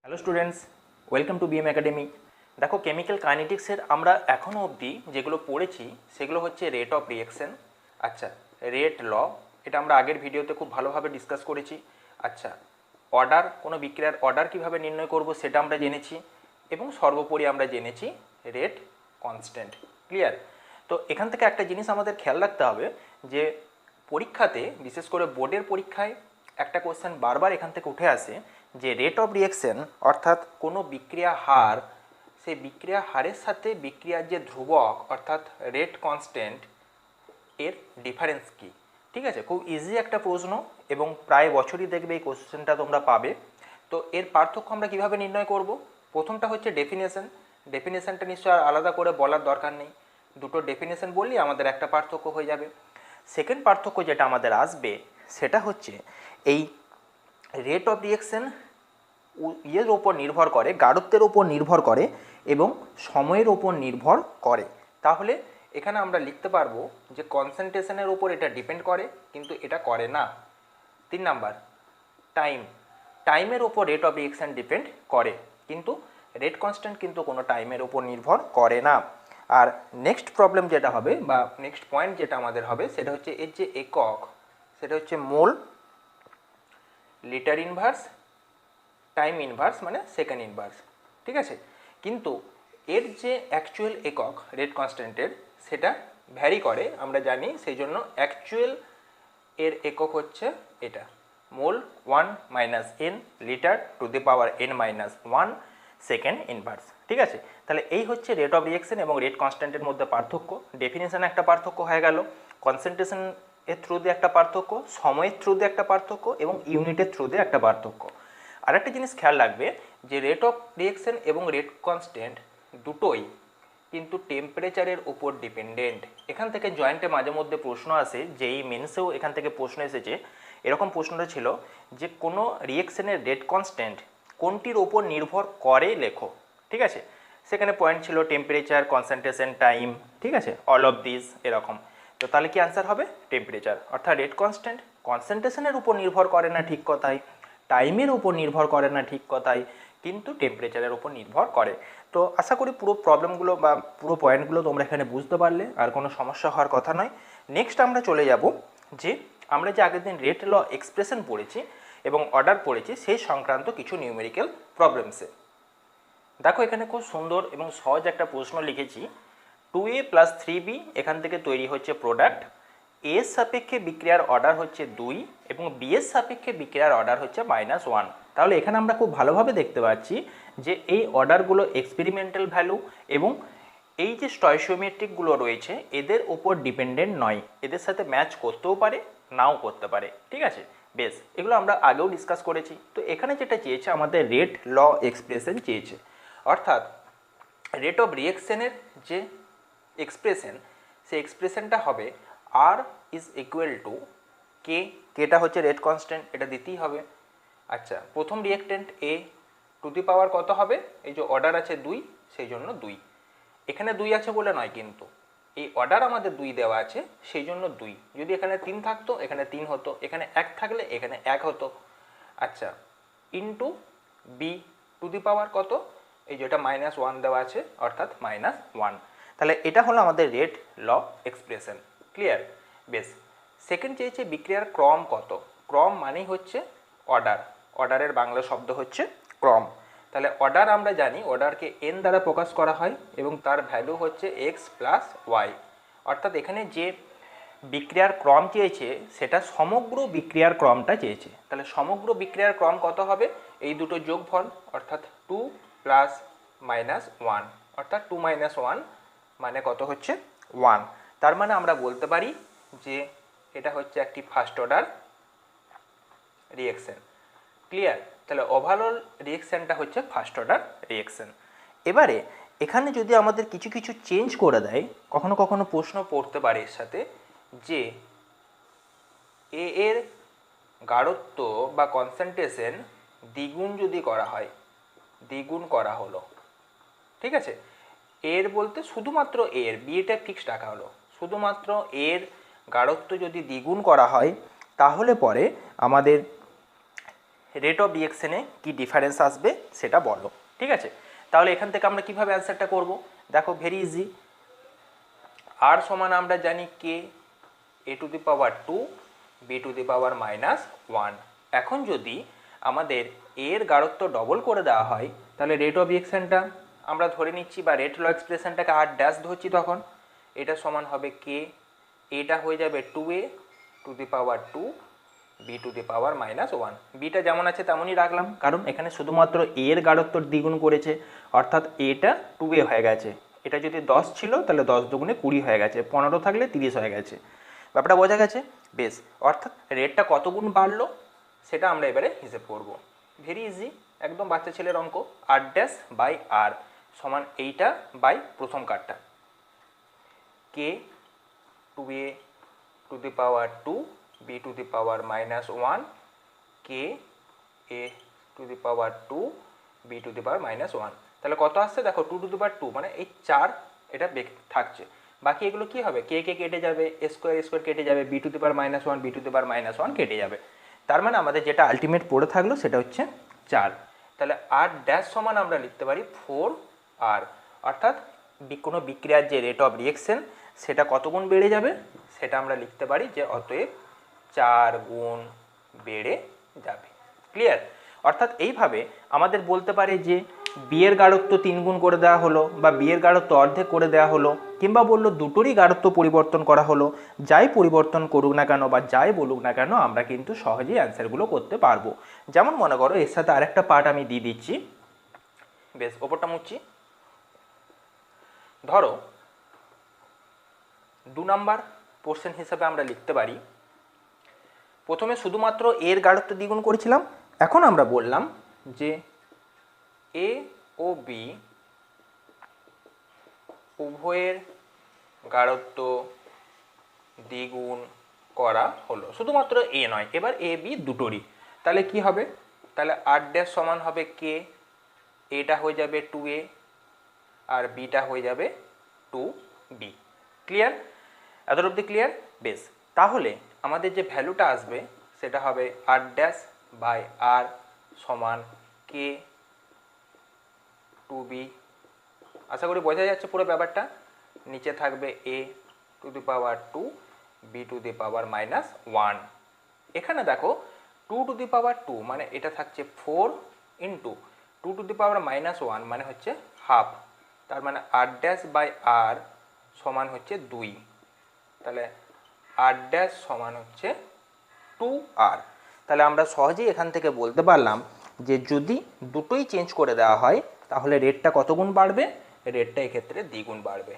Hello students, welcome to BM academy. দেখো, chemical কাইনেটিক্সের আমরা এখনও অবধি যেগুলো পড়েছি সেগুলো হচ্ছে রেট অফ রিঅ্যাকশন। আচ্ছা, রেট ল, এটা আমরা আগের ভিডিওতে খুব ভালোভাবে ডিসকাস করেছি। আচ্ছা, অর্ডার, কোনো বিক্রিয়ার অর্ডার কীভাবে নির্ণয় করব সেটা আমরা জেনেছি, এবং সর্বোপরি আমরা জেনেছি রেট কনস্ট্যান্ট। ক্লিয়ার? তো এখান থেকে একটা জিনিস আমাদের খেয়াল রাখতে হবে যে পরীক্ষাতে, বিশেষ করে বোর্ডের পরীক্ষায় একটা কোশ্চেন বারবার এখান থেকে উঠে আসে যে রেট অফ রিঅ্যাকশন অর্থাৎ কোনো বিক্রিয়া হার, সেই বিক্রিয়া হারের সাথে বিক্রিয়ার যে ধ্রুবক অর্থাৎ রেট কনস্ট্যান্ট, এর ডিফারেন্স কী। ঠিক আছে, খুব ইজি একটা প্রশ্ন এবং প্রায় বছরই দেখবে এই কোশ্চেনটা তোমরা পাবে। তো এর পার্থক্য আমরা কীভাবে নির্ণয় করব? প্রথমটা হচ্ছে ডেফিনেশন। ডেফিনেশনটা নিশ্চয় আলাদা করে বলার দরকার নেই, দুটো ডেফিনেশন বললেই আমাদের একটা পার্থক্য হয়ে যাবে। সেকেন্ড পার্থক্য যেটা আমাদের আসবে সেটা হচ্ছে এই রেট অফ রিঅ্যাকশন ইয়ের ওপর নির্ভর করে, গাঢ়ত্বের ওপর নির্ভর করে এবং সময়ের ওপর নির্ভর করে। তাহলে এখানে আমরা লিখতে পারবো যে কনসেন্ট্রেশনের ওপর এটা ডিপেন্ড করে, কিন্তু এটা করে না। 3 নাম্বার, টাইম। টাইমের ওপর রেট অফ রিঅ্যাকশন ডিপেন্ড করে, কিন্তু রেট কনস্ট্যান্ট কিন্তু কোনো টাইমের ওপর নির্ভর করে না। আর নেক্সট প্রবলেম যেটা হবে বা নেক্সট পয়েন্ট যেটা আমাদের হবে সেটা হচ্ছে এর যে একক, সেটা হচ্ছে মোল, লিটার ইনভার্স, টাইম ইনভার্স মানে সেকেন্ড ইনভার্স। ঠিক আছে, কিন্তু এর যে অ্যাকচুয়াল একক রেট কনস্ট্যান্টের সেটা ভ্যারি করে, আমরা জানি। সেই জন্য অ্যাকচুয়াল এর একক হচ্ছে এটা, মোল 1 minus N, litre two the power n minus 1 second inverse. ঠিক আছে, তাহলে এই হচ্ছে রেট অফ রিঅ্যাকশন এবং রেট কনস্ট্যান্টের মধ্যে পার্থক্য। ডেফিনেশনে একটা পার্থক্য হয়ে গেল, কনসেন্ট্রেশন এর থ্রু দিয়ে একটা পার্থক্য, সময়ের থ্রু দিয়ে একটা পার্থক্য এবং ইউনিটের থ্রু দিয়ে একটা পার্থক্য। আরেকটা জিনিস খেয়াল রাখবে যে রেট অফ রিঅ্যাকশন এবং রেট কনস্ট্যান্ট দুটোই কিন্তু টেম্পারেচারের উপর ডিপেন্ডেন্ট। এখান থেকে জয়েন্টে মাঝে মধ্যে প্রশ্ন আসে, যেই মেন্সেও এখান থেকে প্রশ্ন এসেছে। এরকম প্রশ্নটা ছিল যে কোনো রিঅ্যাকশনের রেট কনস্ট্যান্ট কোনটির ওপর নির্ভর করে লেখো। ঠিক আছে, সেখানে পয়েন্ট ছিল টেম্পারেচার, কনসেন্ট্রেশন, টাইম। ঠিক আছে, অল অফ দিস এরকম। তো তাহলে কি আনসার হবে? টেম্পারেচার। অর্থাৎ রেট কনস্ট্যান্ট কনসেন্ট্রেশনের উপর নির্ভর করে না, ঠিক কথাই। টাইমের উপর নির্ভর করে না, ঠিক কথাই, কিন্তু টেম্পারেচারের উপর নির্ভর করে। তো আশা করি পুরো প্রবলেমগুলো বা পুরো পয়েন্টগুলো তোমরা এখানে বুঝতে পারলে, আর কোনো সমস্যা হওয়ার কথা নয়। নেক্সট আমরা চলে যাব যে আমরা যে আগের দিন রেট ল এক্সপ্রেশন পড়েছি এবং অর্ডার পড়েছি সেই সংক্রান্ত কিছু নিউমেরিক্যাল প্রবলেমসে। দেখো, এখানে খুব সুন্দর এবং সহজ একটা প্রশ্ন লিখেছি। 2a প্লাস 3b এখান থেকে তৈরি হচ্ছে প্রোডাক্ট, এ এর সাপেক্ষে বিক্রিয়ার অর্ডার হচ্ছে 2 এবং বি এর সাপেক্ষে বিক্রিয়ার অর্ডার হচ্ছে -1। তাহলে এখানে আমরা খুব ভালোভাবে দেখতে পাচ্ছি যে এই অর্ডারগুলো এক্সপেরিমেন্টাল ভ্যালু এবং এই যে স্টয়চিওমেট্রিকগুলো রয়েছে এদের ওপর ডিপেন্ডেন্ট নয়, এদের সাথে ম্যাচ করতেও পারে, নাও করতে পারে। ঠিক আছে, বেশ, এগুলো আমরা আগেও ডিসকাস করেছি। তো এখানে যেটা চেয়েছে আমাদের রেট ল এক্সপ্রেশন চেয়েছে, অর্থাৎ রেট অফ রিঅ্যাকশনের যে এক্সপ্রেশন, সেই এক্সপ্রেশনটা হবে আর ইজ ইকুয়াল টু কে। কেটা হচ্ছে রেট কনস্ট্যান্ট, এটা দিতেই হবে। আচ্ছা, প্রথম রিঅ্যাকট্যান্ট এ টু দি পাওয়ার কত হবে? এই যে অর্ডার আছে 2, সেই জন্য 2। এখানে 2 আছে বলে নয়, কিন্তু এই অর্ডার আমাদের 2 দেওয়া আছে সেই জন্য 2। যদি এখানে 3 থাকতো এখানে 3 হতো, এখানে 1 থাকলে এখানে 1 হতো। আচ্ছা, ইন্টু বি টু দি পাওয়ার কত? এই যেটা -1 দেওয়া আছে, অর্থাৎ -1। তাহলে এটা হলো আমাদের রেট ল এক্সপ্রেশন। ক্লিয়ার? বেশ। সেকেন্ড চেয়েছে বিক্রিয়ার ক্রম কত। ক্রম মানেই হচ্ছে অর্ডার, অর্ডারের বাংলা শব্দ হচ্ছে ক্রম। তাহলে অর্ডার আমরা জানি, অর্ডারকে এন দ্বারা প্রকাশ করা হয় এবং তার ভ্যালু হচ্ছে এক্স প্লাস ওয়াই। অর্থাৎ এখানে যে বিক্রিয়ার ক্রম চেয়েছে সেটা সমগ্র বিক্রিয়ার ক্রমটা চেয়েছে। তাহলে সমগ্র বিক্রিয়ার ক্রম কত হবে? এই দুটো যোগফল, অর্থাৎ 2 প্লাস -1, অর্থাৎ 2 - 1 মানে কত হচ্ছে? 1। তার মানে আমরা বলতে পারি যে এটা হচ্ছে একটি ফার্স্ট অর্ডার রিঅ্যাকশন। ক্লিয়ার? তাহলে ওভারঅল রিঅ্যাকশনটা হচ্ছে ফার্স্ট অর্ডার রিঅ্যাকশন। এবারে এখানে যদি আমাদের কিছু কিছু চেঞ্জ করে দেয়, কখনো কখনো প্রশ্ন পড়তে পারে এর সাথে যে এ এর গাঢ়ত্ব বা কনসেন্ট্রেশন দ্বিগুণ যদি করা হয়, দ্বিগুণ করা হলো। ঠিক আছে, এর বলতে শুধুমাত্র এর, বিটা ফিক্সড রাখা হলো, শুধুমাত্র এর গাঢ়ত্ব যদি দ্বিগুণ করা হয় তাহলে পরে আমাদের রেট অফ রিঅ্যাকশনে কি ডিফারেন্স আসবে সেটা বলো। ঠিক আছে, তাহলে এখান থেকে আমরা কিভাবে অ্যান্সারটা করব, দেখো ভেরি ইজি। আর সমান আমরা জানি K A to the power 2 B to the power -1। এখন যদি আমাদের এর গাঢ়ত্ব ডবল করে দেওয়া হয় তাহলে রেট অফ রিঅ্যাকশনটা আমরা ধরে নিচ্ছি বা রেট ল এক্সপ্রেশনটাকে আর ড্যাশ ধরছি, তখন এটা সমান হবে কে, এটা হয়ে যাবে 2a to the power 2 B to the power -1। Beta যেমন আছে তেমনই রাখলাম, কারণ এখানে শুধুমাত্র এর গাঢ়ত্ব দ্বিগুণ করেছে, অর্থাৎ এটা 2a হয়ে গেছে। এটা যদি 10 ছিল তাহলে 10 দুগুণে 20 হয়ে গেছে, 15 থাকলে 30 হয়ে গেছে। ব্যাপারটা বোঝা গেছে? বেশ, অর্থাৎ রেটটা কত গুণ বাড়লো সেটা আমরা এবারে হিসেব করব। ভেরি ইজি, একদম বাচ্চা ছেলের অঙ্ক। আর ড্যাশ বাই আর সমান এইটা বাই প্রথম কার্ডটা, K 2a to the power 2 B to the power -1 K A to the power 2 B to the power -1। তাহলে কত আসছে দেখো, 2 টু দি পাওয়ার 2 মানে এই 4 এটা থাকছে। বাকি এগুলো কি হবে, কে কে কেটে যাবে, এ স্কোয়ার কেটে যাবে, b to the power -1 b to the power -1 কেটে যাবে। তার মানে আমাদের যেটা আলটিমেট পড়ে থাকলো সেটা হচ্ছে 4। তাহলে আর ড্যাশ সমান আমরা লিখতে পারি 4r, অর্থাৎ কোনো বিক্রিয়ার যে রেট অফ রিঅ্যাকশন সেটা কত গুণ বেড়ে যাবে সেটা আমরা লিখতে পারি যে অতএব 4 গুণ বেড়ে যাবে। ক্লিয়ার? অর্থাৎ এইভাবে আমাদের বলতে পারে যে বিয়ের গাঢ়ত্ব 3 গুণ করে দেওয়া হলো, বা বিয়ের গাঢ়ত্ব অর্ধেক করে দেওয়া হলো, কিংবা বললো দুটোরই গাঢ়ত্ব পরিবর্তন করা হলো। যাই পরিবর্তন করুক না কেন বা যাই বলুক না কেন আমরা কিন্তু সহজেই অ্যান্সারগুলো করতে পারবো। যেমন মনে করো এর সাথে আরেকটা পার্ট আমি দিয়ে দিচ্ছি, বেশ ওপরটা মুচ্ছি। ধরো 2 নাম্বার পোর্শন হিসাবে আমরা লিখতে পারি, প্রথমে শুধুমাত্র এর গাঢ়ত্ব দ্বিগুণ করেছিলাম, এখন আমরা বললাম যে এ ও বি উভয়ের গাঢ়ত্ব দ্বিগুণ করা হলো, শুধুমাত্র এ নয়, এবার এ বি দুটোরই। তাহলে কি হবে, তাহলে আর ড্যাশ সমান হবে কে, এটা হয়ে যাবে 2a আর বিটা হয়ে যাবে 2b। ক্লিয়ার? এত অবধি ক্লিয়ার? বেশ, তাহলে আমাদের যে ভ্যালুটা আসবে সেটা হবে আর ড্যাশ বাই আর সমান কে 2b। আশা করি বোঝা যাচ্ছে পুরো ব্যাপারটা। নিচে থাকবে a to the power 2 B to the power -1। এখানে দেখো 2 টু দি পাওয়ার 2 মানে এটা থাকছে 4 ইন্টু 2 টু দি পাওয়ার -1 মানে হচ্ছে হাফ, তার মানে আর ড্যাশ বাই আর সমান হচ্ছে 2। তাহলে আর ড্যাশ সমান হচ্ছে 2r। তাহলে আমরা সহজেই এখান থেকে বলতে পারলাম যে যদি দুটোই চেঞ্জ করে দেওয়া হয় তাহলে রেটটা কত গুণ বাড়বে, রেটটা এক্ষেত্রে দ্বিগুণ বাড়বে।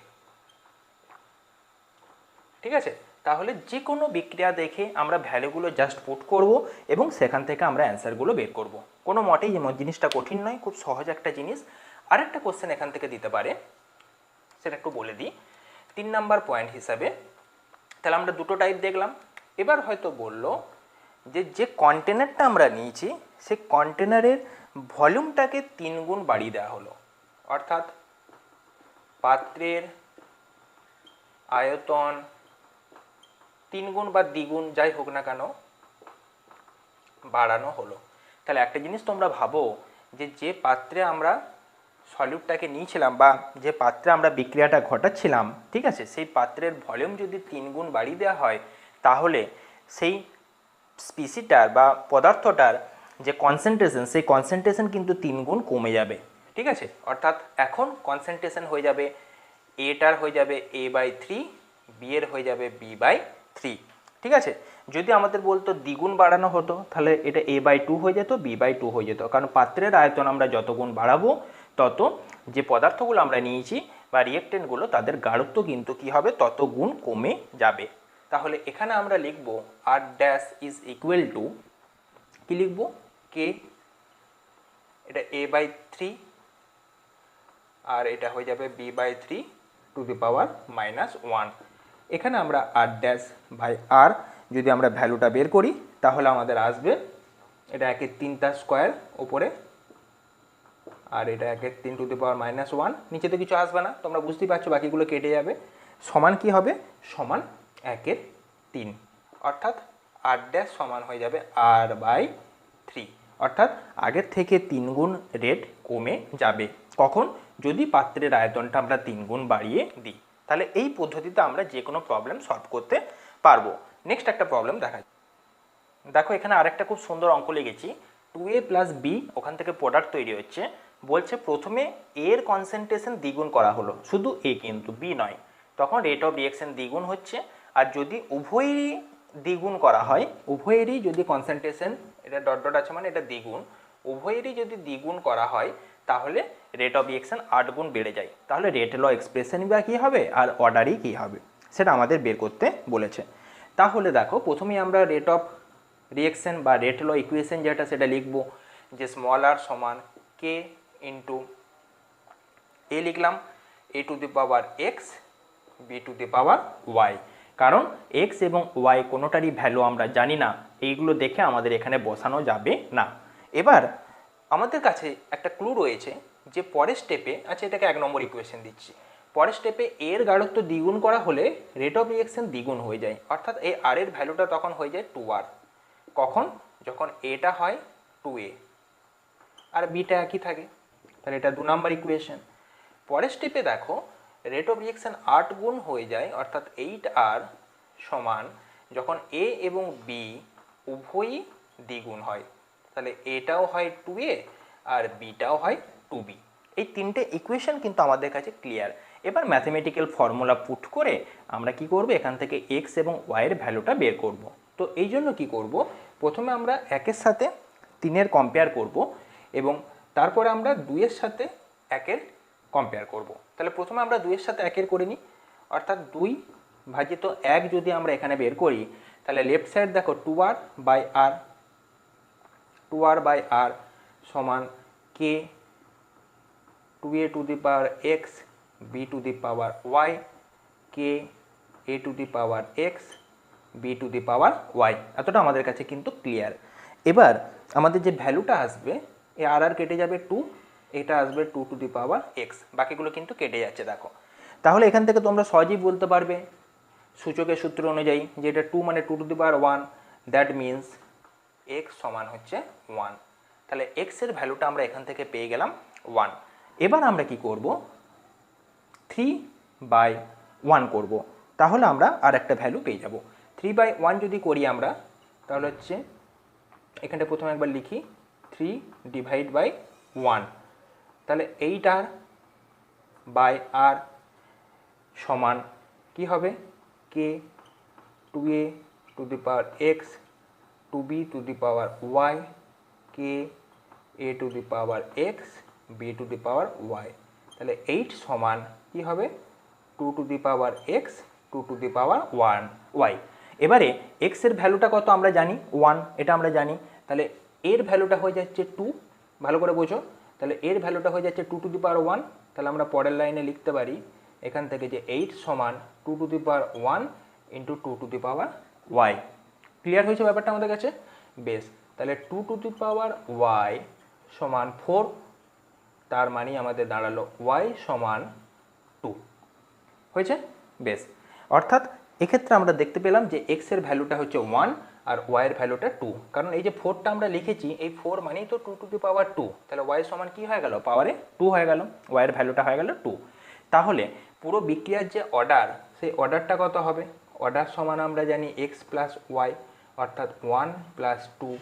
ঠিক আছে, তাহলে যে কোনো বিক্রিয়া দেখে আমরা ভ্যালুগুলো জাস্ট পুট করব এবং সেখান থেকে আমরা অ্যান্সারগুলো বের করব। কোনো মতেই যেমন জিনিসটা কঠিন নয়, খুব সহজ একটা জিনিস। আরেকটা কোশ্চেন এখান থেকে দিতে পারে, সেটা একটু বলে দিই 3 নাম্বার পয়েন্ট হিসাবে। তাহলে আমরা দুটো টাইপ দেখলাম, এবার হয়তো বলল যে যে কন্টেনারটা আমরা নিয়েছি সেই কন্টেনারের ভলিউমটাকে 3 গুণ বাড়িয়ে দেওয়া হলো, অর্থাৎ পাত্রের আয়তন 3 গুণ বা দ্বিগুণ যাই হোক না কেন বাড়ানো হলো। তাহলে একটা জিনিস তোমরা ভাবো যে যে পাত্রে আমরা সলিউটটাকে নিয়েছিলাম বা যে পাত্রে আমরা বিক্রিয়াটা ঘটাচ্ছিলাম, ঠিক আছে, সেই পাত্রের ভলিউম যদি 3 গুণ বাড়িয়ে দেওয়া হয় তাহলে সেই স্পিসিটার বা পদার্থটার যে কনসেন্ট্রেশন সেই কনসেন্ট্রেশন কিন্তু 3 গুণ কমে যাবে। ঠিক আছে, অর্থাৎ এখন কনসেন্ট্রেশন হয়ে যাবে এটার হয়ে যাবে a/3, বি এর হয়ে যাবে b/3। ঠিক আছে, যদি আমাদের বলতো দ্বিগুণ বাড়ানো হতো তাহলে এটা a/2 হয়ে যেত, b/2 হয়ে যেত, কারণ পাত্রের আয়তন আমরা যত গুণ বাড়াবো তত যে পদার্থগুলো আমরা নিয়েছি বা রিয়েক্টেন্টগুলো তাদের গাঢ়ত্ব কিন্তু কি হবে, তত গুণ কমে যাবে। তাহলে এখানে আমরা লিখব আর ড্যাশ ইজ ইকুয়াল টু কি লিখব, কে, এটা a/3 আর এটা হয়ে যাবে b/3 টু দি পাওয়ার -1। এখানে আমরা আর ড্যাশ বাই আর যদি আমরা ভ্যালুটা বের করি তাহলে আমাদের আসবে এটা 1/3 স্কোয়ার ওপরে আর এটা 1/3 টু দি পাওয়ার -1, নিচে তো কিছু আসবে না, তোমরা বুঝতেই পারছো বাকিগুলো কেটে যাবে, সমান কি হবে, সমান 1/3, অর্থাৎ আর ড্যাশ সমান হয়ে যাবে r/3। অর্থাৎ আগের থেকে 3 গুণ রেট কমে যাবে। কখন? যদি পাত্রের আয়তনটা আমরা 3 গুণ বাড়িয়ে দিই। তাহলে এই পদ্ধতিতে আমরা যে কোনো প্রবলেম সলভ করতে পারবো। নেক্সট একটা প্রবলেম দেখা, দেখো এখানে আরেকটা খুব সুন্দর অঙ্ক লিখেছি। 2a প্লাস বি, ওখান থেকে প্রোডাক্ট তৈরি হচ্ছে। বলছে প্রথমে এর কনসেন্ট্রেশন দ্বিগুণ করা হলো, শুধু এ কিন্তু বি নয়, তখন রেট অফ রিঅ্যাকশন দ্বিগুণ হচ্ছে। আর যদি উভয়েরই দ্বিগুণ করা হয়, উভয়েরই যদি কনসেন্ট্রেশন, এটা ডট ডট আছে মানে এটা দ্বিগুণ, উভয়েরই যদি দ্বিগুণ করা হয় তাহলে রেট অফ রিঅ্যাকশন 8 গুণ বেড়ে যায়। তাহলে রেট ল এক্সপ্রেশনই বা কী হবে আর অর্ডারই কী হবে সেটা আমাদের বের করতে বলেছে। তাহলে দেখো প্রথমেই আমরা রেট অফ রিঅ্যাকশন বা রেট ল ইকুয়েশন যেটা সেটা লিখব, যে স্মল আর সমান কে ইন্টু এ লিখলাম, a to the power x B to the power y. কারণ এক্স এবং ওয়াই কোনোটারই ভ্যালু আমরা জানি না, এইগুলো দেখে আমাদের এখানে বসানো যাবে না। এবার আমাদের কাছে একটা ক্লু রয়েছে যে পরের স্টেপে, আচ্ছা এটাকে 1 নম্বর ইকুয়েশন দিচ্ছি, পরের স্টেপে এর গাঢ়ত্ব দ্বিগুণ করা হলে রেট অফ রিঅ্যাকশন দ্বিগুণ হয়ে যায়, অর্থাৎ এই আর এর ভ্যালুটা তখন হয়ে যায় 2r। কখন? যখন এটা হয় 2a আর বিটা একই থাকে। তাহলে এটা 2 নম্বর ইকুয়েশন। পরের স্টেপে দেখো রেট অফ রিঅ্যাকশন 8 গুণ হয়ে যায়, অর্থাৎ 8r সমান যখন এ এবং বি উভয়ই দ্বিগুণ হয়, তাহলে এটাও হয় 2a আর বিটাও হয় 2b। এই তিনটে ইকুয়েশন কিন্তু আমাদের কাছে ক্লিয়ার। এবার ম্যাথমেটিক্যাল ফর্মুলা পুট করে আমরা কি করব, এখান থেকে এক্স এবং ওয়াইয়ের ভ্যালুটা বের করব। তো এই জন্য কী করব, প্রথমে আমরা 1-এর সাথে 3-এর কম্পেয়ার করব এবং তারপরে আমরা 2-এর সাথে 1-এর কম্পেয়ার করব। তাহলে প্রথমে আমরা 2-এর সাথে 1-এর করে নিই, অর্থাৎ 2 ভাজিত 1 যদি আমরা এখানে বের করি, তাহলে লেফট সাইড দেখো 2r by R, 2r by R সমান K 2a to the power x B to the power Y, K A to the power x B to the power Y. এতটা আমাদের কাছে কিন্তু ক্লিয়ার। এবার আমাদের যে ভ্যালুটা আসবে, এ আর আর কেটে যাবে 2, এটা আসবে 2 টু দি পাওয়ার এক্স, বাকিগুলো কিন্তু কেটে যাচ্ছে দেখো। তাহলে এখান থেকে তোমরা সহজেই বলতে পারবে সূচকের সূত্র অনুযায়ী যে এটা 2 মানে 2 to the power 1, that means x সমান হচ্ছে 1। তাহলে এক্সের ভ্যালুটা আমরা এখান থেকে পেয়ে গেলাম 1। এবার আমরা কি করব, 3/1 করব, তাহলে আমরা আর একটা ভ্যালু পেয়ে যাব। 3/1 যদি করি আমরা, তাহলে হচ্ছে এখানটা প্রথমে একবার লিখি 3 ডিভাইড বাই 1, তাহলে 8r বাই আর সমান কি হবে, K 2a to the power X 2b to the power Y, K A to the power x B to the power Y. তাহলে 8 সমান কি হবে, 2 to the power X 2 to the power Y. এবারে X এর ভ্যালুটা কত আমরা জানি, 1, এটা আমরা জানি। তাহলে এর ভ্যালুটা হয়ে যাচ্ছে 2, ভালো করে বোঝো। তাহলে এর ভ্যালুটা হয়ে যাচ্ছে 2 টু দি পাওয়ার 1। তাহলে আমরা পরের লাইনে লিখতে পারি এখান থেকে যে 8 সমান 2 to the power 1 into 2 to the power Y. Clear হয়েছে ব্যাপারটা আমাদের কাছে? বেশ, তাহলে 2 টু দি পাওয়ার ওয়াই সমান 4, তার মানে আমাদের দাঁড়ালো ওয়াই সমান 2 হয়েছে। বেশ, অর্থাৎ এক্ষেত্রে আমরা দেখতে পেলাম যে এক্স এর ভ্যালুটা হচ্ছে 1 আর ওয়াইয়ের ভ্যালুটা 2, কারণ এই যে 4টা আমরা লিখেছি, এই 4 মানেই তো 2 টু দি পাওয়ার 2। তাহলে ওয়াই সমান কি হয়ে গেল, পাওয়ারে 2 হয়ে গেল, ওয়াইয়ের ভ্যালুটা হয়ে গেল 2। তাহলে পুরো বিক্রিয়ার যে অর্ডার, সেই অর্ডারটা কত হবে, অর্ডার সমান আমরা জানি এক্স প্লাস ওয়াই, অর্থাৎ 1 প্লাস 2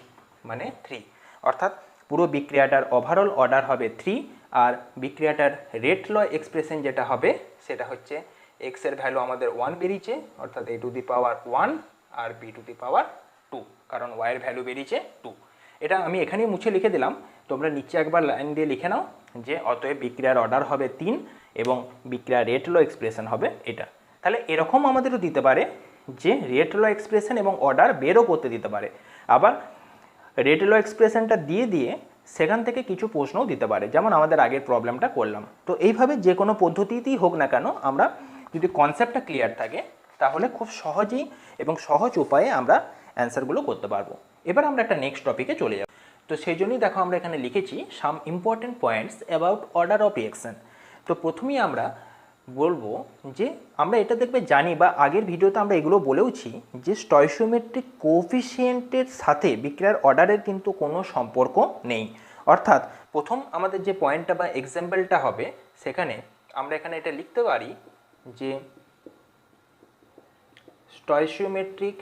মানে 3। অর্থাৎ পুরো বিক্রিয়াটার ওভারঅল অর্ডার হবে 3, আর বিক্রিয়াটার রেট ল এক্সপ্রেশন যেটা হবে সেটা হচ্ছে এক্স এর ভ্যালু আমাদের 1 বেরিয়েছে, অর্থাৎ এ টু দি পাওয়ার 1 আর বি টু দি পাওয়ার 2, কারণ ওয়াইয়ের ভ্যালু বেরিয়েছে 2। এটা আমি এখানেই মুছে লিখে দিলাম, তোমরা নিচে একবার লাইন দিয়ে লিখে নাও যে অতএব বিক্রিয়ার অর্ডার হবে 3 এবং বিক্রিয়ার রেট ল এক্সপ্রেশন হবে এটা। তাহলে এরকম আমাদেরও দিতে পারে যে রেট ল এক্সপ্রেশন এবং অর্ডার বেরও করতে দিতে পারে, আবার রেট ল এক্সপ্রেশনটা দিয়ে সেখান থেকে কিছু প্রশ্নও দিতে পারে, যেমন আমাদের আগের প্রবলেমটা করলাম। তো এইভাবে যে কোনো পদ্ধতিতেই হোক না কেন, আমরা যদি কনসেপ্টটা ক্লিয়ার থাকে তাহলে খুব সহজেই এবং সহজ উপায়ে আমরা অ্যান্সারগুলো করতে পারবো। এবার আমরা একটা নেক্সট টপিকে চলে যাব। তো সেই জন্যই দেখো আমরা এখানে লিখেছি some important points about order of reaction. তো প্রথমেই আমরা বলবো যে আমরা এটা দেখবে জানি বা আগের ভিডিওতে আমরা এগুলো বলেওছি যে স্টয়কিওমেট্রিক কোএফিসিয়েন্টের সাথে বিক্রিয়ার অর্ডারের কিন্তু কোনো সম্পর্ক নেই। অর্থাৎ প্রথম আমাদের যে পয়েন্টটা বা এক্সাম্পলটা হবে সেখানে আমরা এখানে এটা লিখতে পারি যে স্টয়কিওমেট্রিক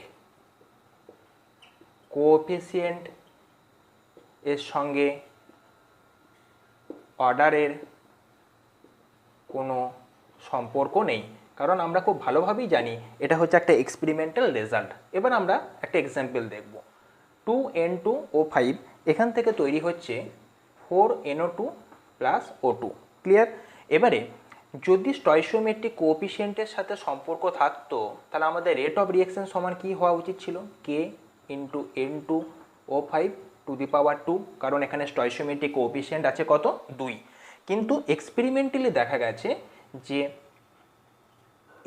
কোএফিসিয়েন্ট এর সঙ্গে অর্ডারের কোনো সম্পর্ক নেই, কারণ আমরা খুব ভালোভাবেই জানি এটা হচ্ছে একটা এক্সপেরিমেন্টাল রেজাল্ট। এবার আমরা একটা এক্সাম্পল দেখব। 2N2O5 এখান থেকে তৈরি হচ্ছে 4NO2 প্লাস O2। ক্লিয়ার? এবারে যদি স্টয়কিওমেট্রিক কোএফিসিয়েন্টের সাথে সম্পর্ক থাকতো তাহলে আমাদের রেট অফ রিঅ্যাকশন সমান কি হওয়া উচিত ছিল? K into N2O5 to the power 2, কারণ এখানে স্টয়কিওমেট্রিক কোএফিসিয়েন্ট আছে কত? 2। কিন্তু এক্সপেরিমেন্টালি দেখা গেছে যে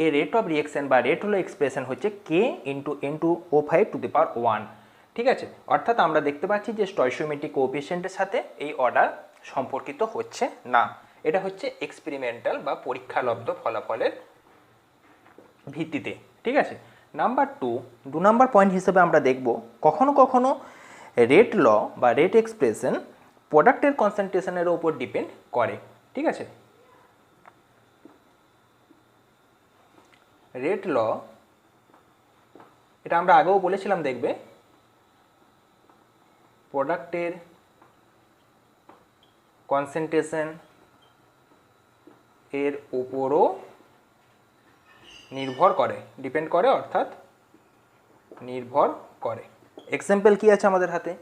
এর রেট অফ রিঅ্যাকশন বা রেট হলো এক্সপ্রেশন হচ্ছে K into N2O5 to the power 1। ঠিক আছে, অর্থাৎ আমরা দেখতে পাচ্ছি যে স্টয়কিওমেট্রিক কোএফিসিয়েন্টের সাথে এই অর্ডার সম্পর্কিত হচ্ছে না। এটা হচ্ছে এক্সপেরিমেন্টাল বা পরীক্ষালব্ধ ফলাফলের ভিত্তিতে। ঠিক আছে, নাম্বার 2 নাম্বার পয়েন্ট হিসেবে আমরা দেখব কখনো কখনো রেট ল বা রেট এক্সপ্রেশন প্রোডাক্টের কনসেন্ট্রেশনের উপর ডিপেন্ড করে। ঠিক আছে, রেট ল এটা আমরা আগেও বলেছিলাম, দেখবে প্রোডাক্টের কনসেন্ট্রেশন এর উপরও নির্ভর করে, ডিপেন্ড করে, অর্থাৎ নির্ভর করে। এক্সাম্পল কি আছে আমাদের হাতে?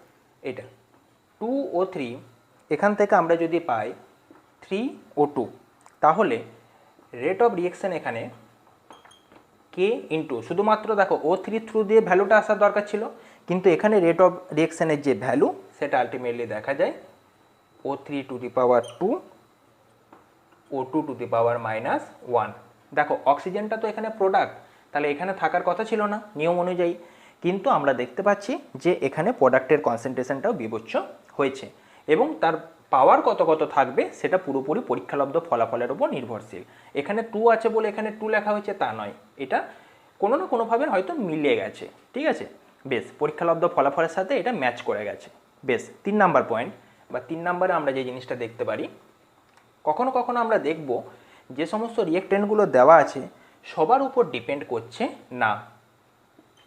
এটা 2O3, এখান থেকে আমরা যদি পাই 3O2, তাহলে রেট অফ রিঅ্যাকশন এখানে K ইন্টু, শুধুমাত্র দেখো O3 থ্রু দিয়ে ভ্যালুটা আসার দরকার ছিল, কিন্তু এখানে রেট অফ রিঅ্যাকশনের যে ভ্যালু সেটা আলটিমেটলি দেখা যায় O3 two the power 2 O2 to the power -1। দেখো অক্সিজেনটা তো এখানে প্রোডাক্ট, তাহলে এখানে থাকার কথা ছিল না নিয়ম অনুযায়ী, কিন্তু আমরা দেখতে পাচ্ছি যে এখানে প্রোডাক্টের কনসেন্ট্রেশনটাও বিবেচ্য হয়েছে এবং তার পাওয়ার কত কত থাকবে সেটা পুরোপুরি পরীক্ষালব্ধ ফলাফলের উপর নির্ভরশীল। এখানে 2 আছে বলে এখানে 2 লেখা হয়েছে তা নয়, এটা কোনো না কোনোভাবে হয়তো মিলে গেছে। ঠিক আছে, বেশ, পরীক্ষালব্ধ ফলাফলের সাথে এটা ম্যাচ করে গেছে। বেশ, 3 নাম্বার পয়েন্ট বা 3 নাম্বারে আমরা যে জিনিসটা দেখতে পারি, কখনো কখনো আমরা দেখব যে সমস্ত রিঅ্যাকট্যান্টগুলো দেওয়া আছে সবার উপর ডিপেন্ড করছে না।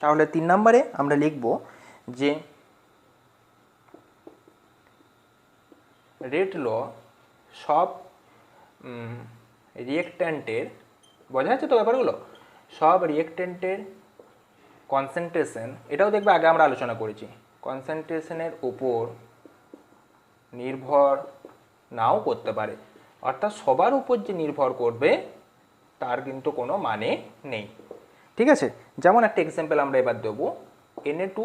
তাহলে 3 নম্বরে আমরা লিখব যে রেট ল সব রিঅ্যাকট্যান্টের, বোঝা যাচ্ছে তো ব্যাপারগুলো, সব রিঅ্যাকট্যান্টের কনসেন্ট্রেশন, এটাও দেখবে আগে আমরা আলোচনা করেছি, কনসেন্ট্রেশনের উপর নির্ভর নাও করতে পারে। অর্থাৎ সবার উপর যে নির্ভর করবে তার কিন্তু কোনো মানে নেই। ঠিক আছে, যেমন একটা এক্সাম্পল আমরা এবার দেবো, Na2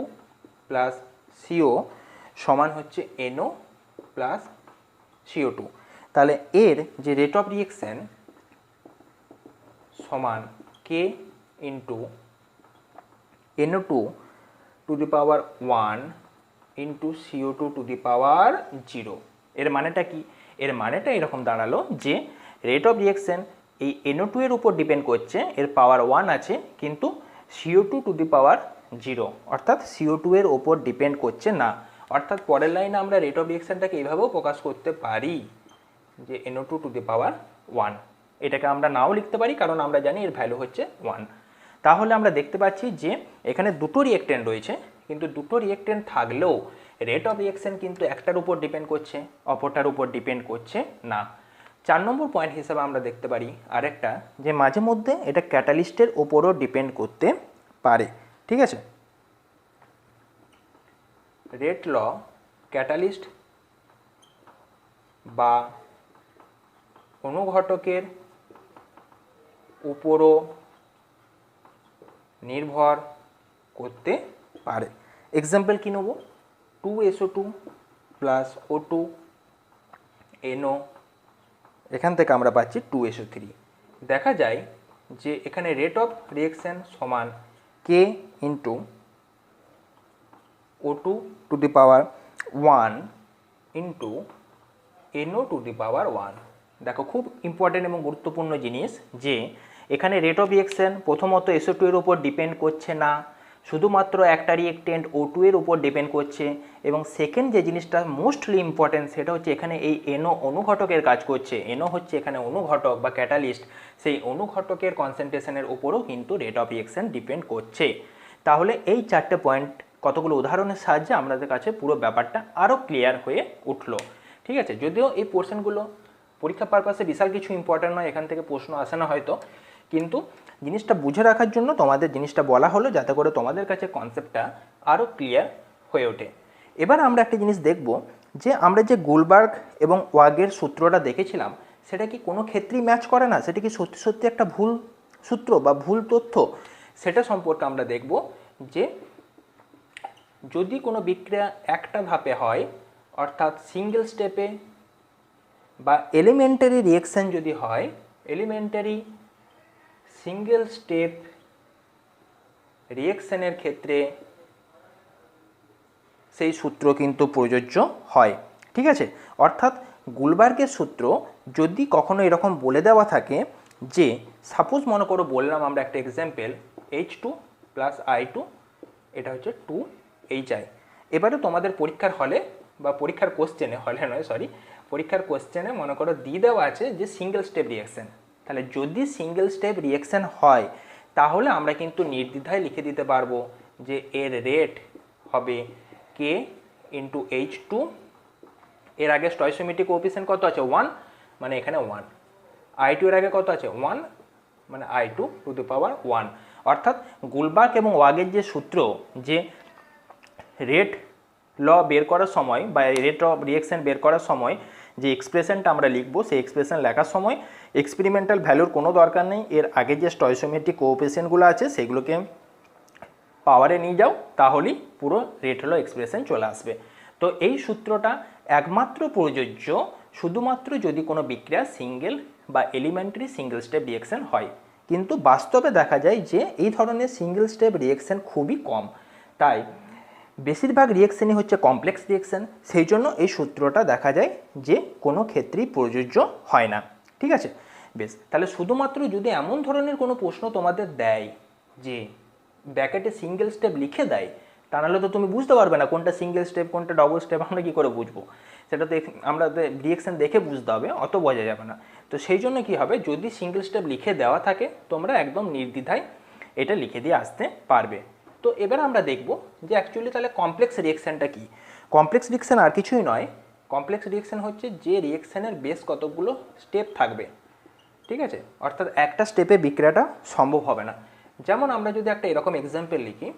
প্লাস CO সমান হচ্ছে NO প্লাস CO2। তাহলে এর যে রেট অফ রিঅ্যাকশন সমান K into NO2 to the power 1 into CO2 to the power 0। এর মানেটা কি? এর মানেটা এরকম দাঁড়ালো যে রেট অফ রিঅ্যাকশন এই NO2 এর উপর ডিপেন্ড করছে, এর পাওয়ার 1 আছে, কিন্তু CO2 টু দি পাওয়ার 0, অর্থাৎ CO2 এর ওপর ডিপেন্ড করছে না। অর্থাৎ পরের লাইনে আমরা রেট অফ রিঅ্যাকশনটাকে এইভাবেও প্রকাশ করতে পারি যে NO2 টু দি পাওয়ার 1। এটাকে আমরা নাও লিখতে পারি কারণ আমরা জানি এর ভ্যালু হচ্ছে 1। তাহলে আমরা দেখতে পাচ্ছি যে এখানে দুটো রিঅ্যাকট্যান্ট রয়েছে, কিন্তু দুটো রিঅ্যাকট্যান্ট থাকলেও রেট অফ রিঅ্যাকশন কিন্তু একটার উপর ডিপেন্ড করছে, অপরটার উপর ডিপেন্ড করছে না। 4 নম্বর পয়েন্ট হিসেবে আমরা দেখতে পারি আরেকটা, যে মাঝে মধ্যে এটা ক্যাটালিস্টের ওপরও ডিপেন্ড করতে পারে। ঠিক আছে, রেট ল ক্যাটালিস্ট বা অনুঘটকের উপরও নির্ভর করতে পারে। এক্সাম্পল কি নেব? 2SO2 প্লাস O2 NO, এখান থেকে আমরা পাচ্ছি 2SO3। দেখা যায় যে এখানে রেট অফ রিঅ্যাকশন সমান K into O2 to the power 1 into NO to the power 1। দেখো খুব ইম্পর্টেন্ট এবং গুরুত্বপূর্ণ জিনিস যে এখানে রেট অফ রিঅ্যাকশন প্রথমত SO2 এর উপর ডিপেন্ড করছে না, শুধুমাত্র একটা রিয়েক্টেন্ট O2 এর উপর ডিপেন্ড করছে। এবং সেকেন্ড যে জিনিসটা মোস্টলি ইম্পর্টেন্ট সেটা হচ্ছে এখানে এই NO অনুঘটকের কাজ করছে। NO হচ্ছে এখানে অনুঘটক বা ক্যাটালিস্ট, সেই অনুঘটকের কনসেন্ট্রেশনের উপরও কিন্তু রেট অফ রিঅ্যাকশন ডিপেন্ড করছে। তাহলে এই চারটে পয়েন্ট কতগুলো উদাহরণের সাহায্যে আমাদের কাছে পুরো ব্যাপারটা আরও ক্লিয়ার হয়ে উঠলো। ঠিক আছে, যদিও এই পোর্শনগুলো পরীক্ষা পারপাসে বিশাল কিছু ইম্পর্টেন্ট নয়, এখান থেকে প্রশ্ন আসে না হয়তো, কিন্তু জিনিসটা বুঝে রাখার জন্য তোমাদের জিনিসটা বলা হলো যাতে করে তোমাদের কাছে কনসেপ্টটা আরও ক্লিয়ার হয়ে ওঠে। এবার আমরা একটা জিনিস দেখব যে আমরা যে গোলবার্গ এবং ওয়াগের সূত্রটা দেখেছিলাম সেটা কি কোনো ক্ষেত্রেই ম্যাচ করে না, সেটা কি সত্যি সত্যি একটা ভুল সূত্র বা ভুল তথ্য, সেটা সম্পর্কে আমরা দেখব যে যদি কোনো বিক্রিয়া একটা ধাপে হয় অর্থাৎ সিঙ্গেল স্টেপে বা এলিমেন্টারি রিঅ্যাকশন যদি হয়, এলিমেন্টারি সিঙ্গেল স্টেপ রিঅ্যাকশনের ক্ষেত্রে সেই সূত্র কিন্তু প্রযোজ্য হয়। ঠিক আছে, অর্থাৎ গোলবার্গের সূত্র যদি কখনো এরকম বলে দেওয়া থাকে যে সাপোজ মনে করো বললাম আমরা একটা এক্সাম্পল H2 প্লাস I2 এটা হচ্ছে 2HI। এবারে তোমাদের পরীক্ষার হলে বা পরীক্ষার কোশ্চেনে, হলে নয় সরি, পরীক্ষার কোশ্চেনে মনে করো দিয়ে দেওয়া আছে যে সিঙ্গেল স্টেপ রিঅ্যাকশন। তাহলে যদি সিঙ্গেল স্টেপ রিঅ্যাকশন হয় তাহলে আমরা কিন্তু নির্দ্বিধায় লিখে দিতে পারবো যে এর রেট হবে K ইন্টু H2, এর আগে স্টয়সিওমেট্রিক কোএফিসিয়েন্ট কত আছে 1, মানে এখানে 1, I2 এর আগে কত আছে 1, মানে I2 টু দি পাওয়ার 1। অর্থাৎ গোলবার্গ এবং ওয়াগের যে সূত্র যে রেট ল বের করার সময় বা রেট অফ রিঅ্যাকশন বের করার সময় যে এক্সপ্রেশনটা আমরা লিখবো সেই এক্সপ্রেশন লেখার সময় এক্সপেরিমেন্টাল ভ্যালুর কোনো দরকার নেই, এর আগে যে স্টয়সিওমেট্রিক কোএফিসিয়েন্টগুলো আছে সেগুলোকে পাওয়ারে নিয়ে যাও, তাহলেই পুরো রেট ল এক্সপ্রেশন চলে আসবে। তো এই সূত্রটা একমাত্র প্রযোজ্য শুধুমাত্র যদি কোনো বিক্রিয়া সিঙ্গেল বা এলিমেন্টারি সিঙ্গেল স্টেপ রিঅ্যাকশন হয়, কিন্তু বাস্তবে দেখা যায় যে এই ধরনের সিঙ্গেল স্টেপ রিঅ্যাকশন খুবই কম, তাই বেশিরভাগ রিঅ্যাকশনই হচ্ছে কমপ্লেক্স রিঅ্যাকশন, সেই জন্য এই সূত্রটা দেখা যায় যে কোনো ক্ষেত্রেই প্রযোজ্য হয় না। ঠিক আছে, বেশ, তাহলে শুধুমাত্র যদি এমন ধরনের কোনো প্রশ্ন তোমাদের দেয় যে ব্র্যাকেটে সিঙ্গেল স্টেপ লিখে দেয়, তা নাহলে তো তুমি বুঝতে পারবে না কোনটা সিঙ্গেল স্টেপ কোনটা ডবল স্টেপ, আমরা কী করে বুঝবো, সেটা তো আমরা রিঅ্যাকশন দেখে বুঝতে হবে, অত বোঝা যাবে না। তো সেই জন্য কী হবে, যদি সিঙ্গেল স্টেপ লিখে দেওয়া থাকে তোমরা একদম নির্দ্বিধায় এটা লিখে দিয়ে আসতে পারবে। তো এবার আমরা দেখব যে অ্যাকচুয়ালি তাহলে কমপ্লেক্স রিঅ্যাকশনটা কী। কমপ্লেক্স রিঅ্যাকশন আর কিছুই নয়, কমপ্লেক্স রিঅ্যাকশন হচ্ছে যে রিঅ্যাকশনের বেশ কতগুলো স্টেপ থাকবে। ঠিক আছে, অর্থাৎ একটা স্টেপে বিক্রিয়াটা সম্ভব হবে না। যেমন আমরা যদি একটা এরকম এক্সাম্পল লিখি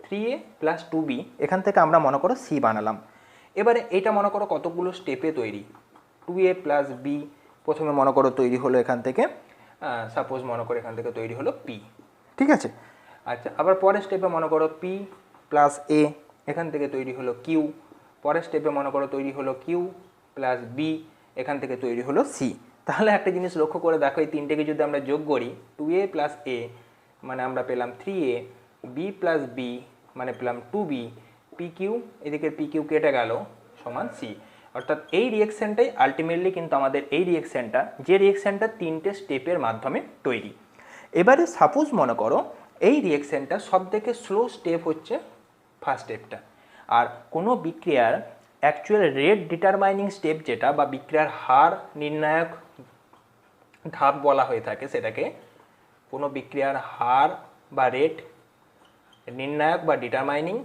3A প্লাস 2B, এখান থেকে আমরা মনে করো C বানালাম। এবারে এটা মনে করো কতগুলো স্টেপে তৈরি, 2A প্লাস B প্রথমে মনে করো তৈরি হলো এখান থেকে, সাপোজ মনে করো এখান থেকে তৈরি হলো P। ঠিক আছে, আচ্ছা, আবার পরের স্টেপে মনে করো P প্লাস A, এখান থেকে তৈরি হলো Q, পরের স্টেপে মনে করো তৈরি হলো Q প্লাস B, এখান থেকে তৈরি হলো C। তাহলে একটা জিনিস লক্ষ্য করে দেখো, এই তিনটেকে যদি আমরা যোগ করি 2A প্লাস A মানে আমরা পেলাম 3A, B প্লাস B মানে পেলাম 2B, PQ এদিকে PQ কেটে গেল সমান C। অর্থাৎ এই রিঅ্যাকশনটাই আলটিমেটলি কিন্তু আমাদের এই রিঅ্যাকশনটা, যে রিঅ্যাকশনটা তিনটে স্টেপের মাধ্যমে তৈরি। এবারে সাপোজ মনে করো এই রিঅ্যাকশনটা সবথেকে স্লো স্টেপ হচ্ছে ফার্স্ট স্টেপটা, আর কোনো বিক্রিয়ার অ্যাকচুয়াল রেট ডিটারমাইনিং স্টেপ যেটা বা বিক্রিয়ার হার নির্ণায়ক ধাপ বলা হয়ে থাকে, সেটাকে কোনো বিক্রিয়ার হার বা রেট নির্ণায়ক বা ডিটারমাইনিং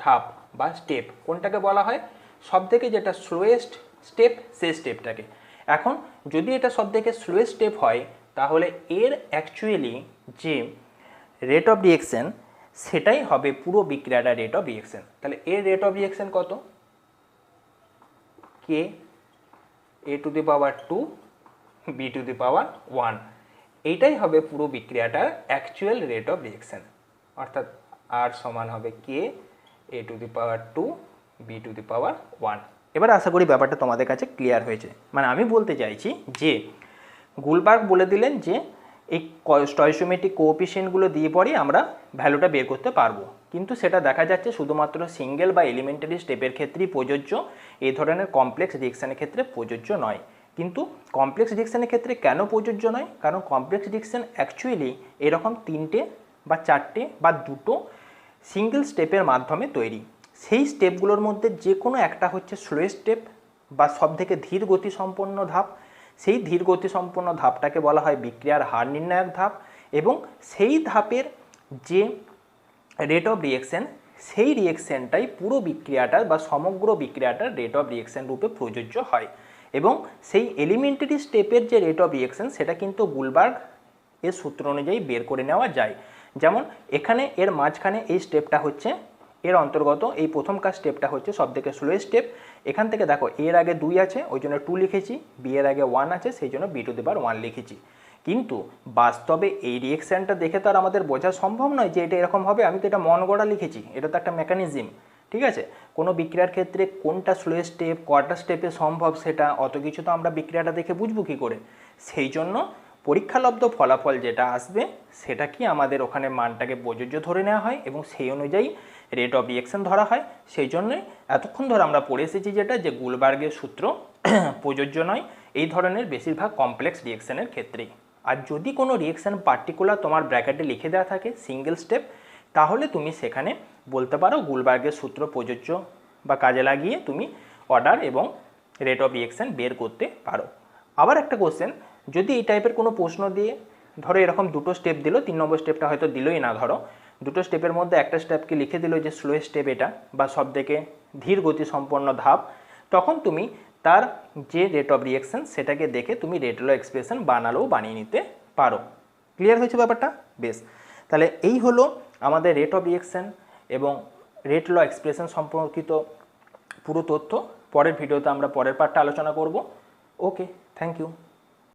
ধাপ বা স্টেপ কোনটাকে বলা হয়, সবথেকে যেটা স্লোয়েস্ট স্টেপ সেই স্টেপটাকে। এখন যদি এটা সবথেকে স্লোয়েস্ট স্টেপ হয় তাহলে এর অ্যাকচুয়ালি যে রেট অফ রিঅ্যাকশন সেটাই হবে পুরো বিক্রিয়াটা রেট অফ রিঅ্যাকশন। তাহলে এর রেট অফ রিঅ্যাকশন কত, K A to the power 2 B to the power 1, এইটাই হবে পুরো বিক্রিয়াটার অ্যাকচুয়াল রেট অফ রিঅ্যাকশন। অর্থাৎ R সমান হবে K A to the power 2 B to the power 1। এবার আশা করি ব্যাপারটা তোমাদের কাছে ক্লিয়ার হয়েছে। মানে আমি বলতে চাইছি যে গোলবার্গ বলে দিলেন যে এই স্টয়সিওমেট্রিক কোএফিসিয়েন্টগুলো দিয়ে পরেই আমরা ভ্যালুটা বের করতে পারবো, কিন্তু সেটা দেখা যাচ্ছে শুধুমাত্র সিঙ্গেল বা এলিমেন্টারি স্টেপের ক্ষেত্রেই প্রযোজ্য, এই ধরনের কমপ্লেক্স রিঅ্যাকশনের ক্ষেত্রে প্রযোজ্য নয়। কিন্তু কমপ্লেক্স রিঅ্যাকশনের ক্ষেত্রে কেন প্রযোজ্য নয়? কারণ কমপ্লেক্স রিঅ্যাকশন অ্যাকচুয়ালি এরকম 3টে বা 4টে বা 2টো সিঙ্গেল স্টেপের মাধ্যমে তৈরি। সেই স্টেপগুলোর মধ্যে যে কোনো একটা হচ্ছে স্লোয়েস্ট স্টেপ বা সবথেকে ধীর গতিসম্পন্ন ধাপ। সেই ধীর গতিসম্পন্ন ধাপটাকে বলা হয় বিক্রিয়ার হার নির্ণায়ক ধাপ, এবং সেই ধাপের যে রেট অফ রিঅ্যাকশন, সেই রিঅ্যাকশনটাই পুরো বিক্রিয়াটার বা সমগ্র বিক্রিয়াটার রেট অফ রিঅ্যাকশন রূপে প্রযোজ্য হয়। এবং সেই এলিমেন্টারি স্টেপের যে রেট অফ রিঅ্যাকশন সেটা কিন্তু গুলবার্গ এর সূত্র অনুযায়ী বের করে নেওয়া যায়। যেমন এখানে এর মাঝখানে এই স্টেপটা হচ্ছে এর অন্তর্গত, এই প্রথম কাজ স্টেপটা হচ্ছে সবথেকে স্লোয়েস্ট স্টেপ। এখান থেকে দেখো এর আগে 2 আছে ওই জন্য 2 লিখেছি, বি এর আগে 1 আছে সেই জন্য বি টু দি পাওয়ার 1 লিখেছি। কিন্তু বাস্তবে এই রিঅ্যাকশনটা দেখে তো আর আমাদের বোঝা সম্ভব নয় যে এটা এরকম হবে, আমি তো এটা মন গড়া লিখেছি, এটা তো একটা মেকানিজম। ঠিক আছে, কোনো বিক্রিয়ার ক্ষেত্রে কোনটা স্লো স্টেপ কটা স্টেপে সম্ভব সেটা অত কিছু তো আমরা বিক্রিয়াটা দেখে বুঝবো কী করে। সেই জন্য পরীক্ষালব্ধ ফলাফল যেটা আসবে সেটা কি আমাদের ওখানে মানটাকে প্রযোজ্য ধরে নেওয়া হয় এবং সেই অনুযায়ী রেট অফ রিঅ্যাকশন ধরা হয়। সেই জন্যই এতক্ষণ ধরে আমরা পড়ে এসেছি যেটা যে গুলবার্গের সূত্র প্রযোজ্য নয় এই ধরনের বেশিরভাগ কমপ্লেক্স রিঅ্যাকশনের ক্ষেত্রেই। আর যদি কোনো রিঅ্যাকশন পার্টিকুলার তোমার ব্র্যাকেটে লিখে দেওয়া থাকে সিঙ্গেল স্টেপ, তাহলে তুমি সেখানে বলতে পারো গুলবার্গের সূত্র প্রযোজ্য বা কাজে লাগিয়ে তুমি অর্ডার এবং রেট অফ রিঅ্যাকশন বের করতে পারো। আবার একটা কোশ্চেন, যদি এই টাইপের কোনো প্রশ্ন দিয়ে ধরো এরকম 2টো স্টেপ দিল, 3 নম্বর স্টেপটা হয়তো দিলই না, ধরো 2টো স্টেপের মধ্যে একটা স্টেপকে লিখে দিল যে স্লো স্টেপ এটা বা সবথেকে ধীর গতি সম্পন্ন ধাপ, তখন তুমি তার যে রেট অফ রিঅ্যাকশন সেটাকে দেখে তুমি রেট ল এক্সপ্রেশন বানালেও বানিয়ে নিতে পারো। ক্লিয়ার হয়েছে ব্যাপারটা? বেশ, তাহলে এই হলো আমাদের রেট অফ রিঅ্যাকশন এবং রেট ল এক্সপ্রেশন সম্পর্কিত পুরো তথ্য। পরের ভিডিওতে আমরা পরের পার্টটা আলোচনা করব। ওকে, থ্যাংক ইউ।